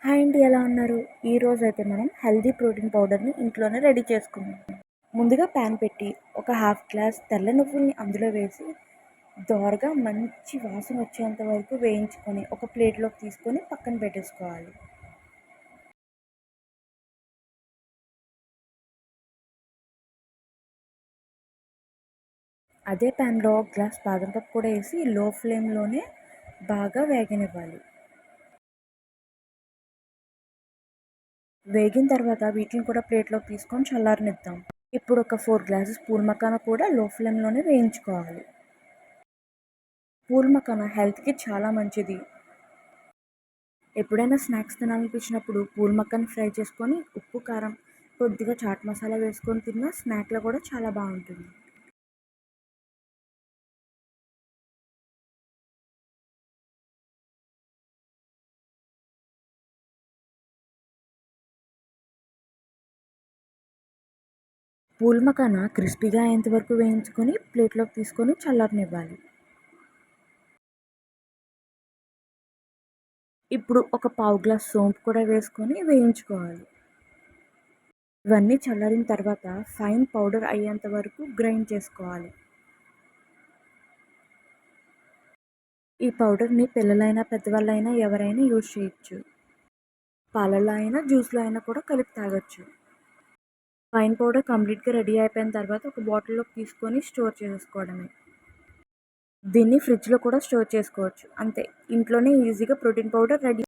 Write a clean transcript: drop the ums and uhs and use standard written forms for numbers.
Hi అండి, ఎలా ఉన్నారు? ఈరోజైతే మనం హెల్దీ ప్రోటీన్ పౌడర్ని ఇంట్లోనే రెడీ చేసుకుందాం. ముందుగా ప్యాన్ పెట్టి ఒక హాఫ్ గ్లాస్ తెల్ల నువ్వుల్ని అందులో వేసి దోరగా మంచి వాసన వచ్చేంత వరకు వేయించుకొని ఒక ప్లేట్లోకి తీసుకొని పక్కన పెట్టేసుకోవాలి. అదే ప్యాన్లో ఒక గ్లాస్ బాదం పప్పు కూడా వేసి లో ఫ్లేమ్లోనే బాగా వేగనివ్వాలి. వేగిన తర్వాత వీటిని కూడా ప్లేట్లోకి తీసుకొని చల్లారనిద్దాం. ఇప్పుడు ఒక 4 గ్లాసెస్ పూల్ మకానా కూడా లో ఫ్లేమ్లోనే వేయించుకోవాలి. పూల్ మకానా హెల్త్కి చాలా మంచిది. ఎప్పుడైనా స్నాక్స్ తినాలనిపించినప్పుడు పూల్ మకాన్ ఫ్రై చేసుకొని ఉప్పు, కారం, కొద్దిగా చాట్ మసాలా వేసుకొని తిన్నా స్నాక్లో కూడా చాలా బాగుంటుంది. పూల్ మకానా క్రిస్పీగా అయ్యేంత వరకు వేయించుకొని ప్లేట్లోకి తీసుకొని చల్లారనివ్వాలి. ఇప్పుడు ఒక పావు గ్లాస్ సోంపు కూడా వేసుకొని వేయించుకోవాలి. ఇవన్నీ చల్లారిన తర్వాత ఫైన్ పౌడర్ అయ్యేంత వరకు గ్రైండ్ చేసుకోవాలి. ఈ పౌడర్ని పిల్లలైనా పెద్దవాళ్ళైనా ఎవరైనా యూజ్ చేయొచ్చు. పాలల్లో అయినా జ్యూస్లో అయినా కూడా కలిపి తాగొచ్చు. ఫైన్ పౌడర్ కంప్లీట్గా రెడీ అయిపోయిన తర్వాత ఒక బాటిల్లోకి తీసుకొని స్టోర్ చేసుకోవడమే. దీన్ని ఫ్రిడ్జ్లో కూడా స్టోర్ చేసుకోవచ్చు. అంతే, ఇంట్లోనే ఈజీగా ప్రోటీన్ పౌడర్ రెడీ.